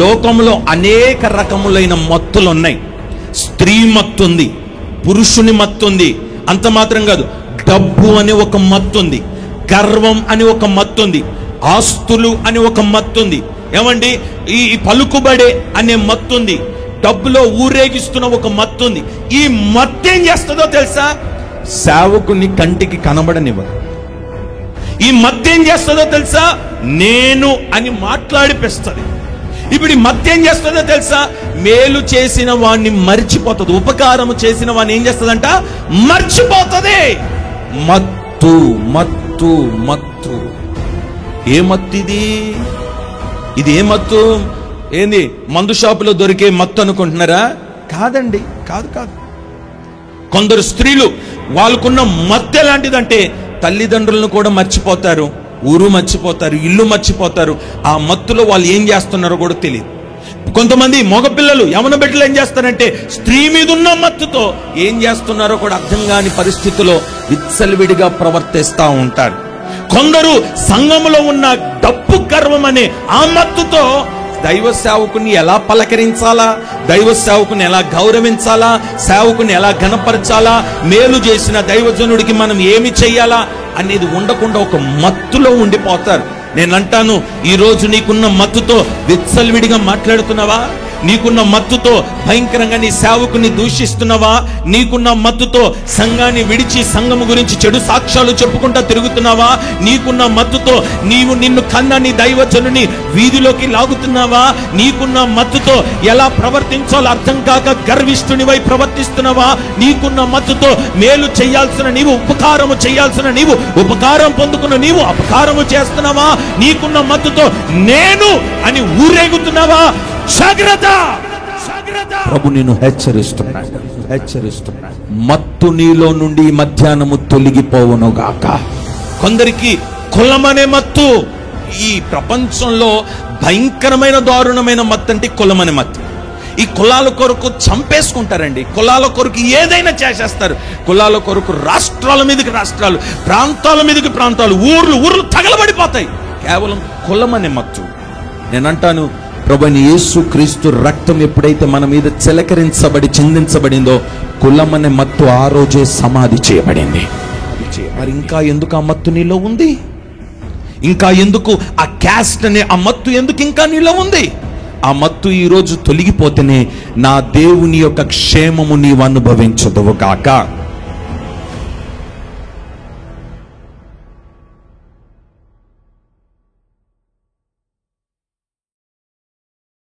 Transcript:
లోకంలో అనేక రకములైన మత్తులు ఉన్నాయి. స్త్రీ మత్తు ఉంది, పురుషుని మత్తు ఉంది. అంత మాత్రం కాదు, డబ్బు అనే ఒక మత్తు ఉంది, గర్వం అని ఒక మత్తు ఉంది, ఆస్తులు అని ఒక మత్తు ఉంది. ఏమండి, ఈ పలుకుబడే అనే మత్తు ఉంది, డబ్బులో ఊరేగిస్తున్న ఒక మత్తు ఉంది. ఈ మత్తు ఏం చేస్తుందో తెలుసా? సేవకుని కంటికి కనబడనివ్వదు. ఈ మత్తు ఏం చేస్తుందో తెలుసా? నేను అని మాట్లాడిపిస్తుంది. ఇప్పుడు ఈ మత్తు ఏం చేస్తుందో తెలుసా? మేలు చేసిన వాడిని మర్చిపోతుంది, ఉపకారం చేసిన వాడిని ఏం చేస్తుందంట? మర్చిపోతుంది. మత్తు మత్తు మత్తు. ఏ మత్తు ఇది? ఇది ఏ మత్తు? ఏంది, మందు షాపులో దొరికే మత్తు అనుకుంటున్నారా? కాదండి, కాదు కాదు. కొందరు స్త్రీలు వాళ్ళకున్న మత్తు ఎలాంటిదంటే తల్లిదండ్రులను కూడా మర్చిపోతారు, ఊరు మర్చిపోతారు, ఇల్లు మర్చిపోతారు. ఆ మత్తులో వాళ్ళు ఏం చేస్తున్నారో కూడా తెలియదు. కొంతమంది మగపిల్లలు, యవన బిడ్డలు ఏం చేస్తారంటే స్త్రీ మీద ఉన్న మత్తుతో ఏం చేస్తున్నారో కూడా అర్థం కాని పరిస్థితిలో విచ్చలవిడిగా ప్రవర్తిస్తూ ఉంటారు. కొందరు సంఘములో ఉన్న డబ్బు గర్వం అనే ఆ మత్తుతో దైవ సేవకుని ఎలా పలకరించాలా, దైవ సేవకుని ఎలా గౌరవించాలా, సేవకుని ఎలా ఘనపరచాలా, మేలు చేసిన దైవజనుడికి మనం ఏమి చెయ్యాలా అనేది ఉండకుండా ఒక మత్తులో ఉండిపోతారు. నేను అంటాను, ఈరోజు నీకున్న మత్తుతో విచ్చలవిడిగా మాట్లాడుతున్నావా? నీకున్న మత్తుతో భయంకరంగా నీ సేవకుని దూషిస్తున్నావా? నీకున్న మత్తుతో సంఘాన్ని విడిచి సంఘము గురించి చెడు సాక్ష్యాలు చెప్పుకుంటా తిరుగుతున్నావా? నీకున్న మత్తుతో నిన్ను కన్నా నీ దైవజనుని వీధిలోకి లాగుతున్నావా? నీకున్న మత్తుతో ఎలా ప్రవర్తించాలో అర్థం కాక గర్విష్ఠునివై ప్రవర్తిస్తున్నావా? నీకున్న మత్తుతో మేలు చేయాల్సిన నీవు, ఉపకారము చేయాల్సిన నీవు ఉపకారం పొందుకున్న నీవు అపకారము చేస్తున్నావా? నీకున్న మత్తుతో నేను అని ఊరేగుతున్నావా? జాగ్రత్త. ప్రభు నిన్ను హెచ్చరిస్తున్నాడు. మత్తు నీలో నుండి మధ్యాహ్నము తొలగిపోవును గాక. కొందరికి కులమనే మత్తు. ఈ ప్రపంచంలో భయంకరమైన దారుణమైన మత్తు అంటే కులమనే మత్తు. ఈ కులాల కొరకు చంపేసుకుంటారండి, కులాల కొరకు ఏదైనా చేసేస్తారు. కులాల కొరకు రాష్ట్రాల మీదకి రాష్ట్రాలు, ప్రాంతాల మీదకి ప్రాంతాలు, ఊర్లు తగలబడిపోతాయి కేవలం కులమనే మత్తు. నేనంటాను, ప్రభువైన యేసుక్రీస్తు రక్తం ఎప్పుడైతే మన మీద చిందించబడిందో కులమనే మత్తు ఆ రోజే సమాధి చేయబడింది. మరి ఇంకా ఎందుకు ఆ మత్తు నీలో ఉంది? ఇంకా ఎందుకు ఆ క్యాస్ట్ అనే ఆ మత్తు ఎందుకు ఇంకా నీలో ఉంది? ఆ మత్తు ఈరోజు తొలగిపోతేనే నా దేవుని యొక్క క్షేమము నీవు అనుభవించదువు గాక.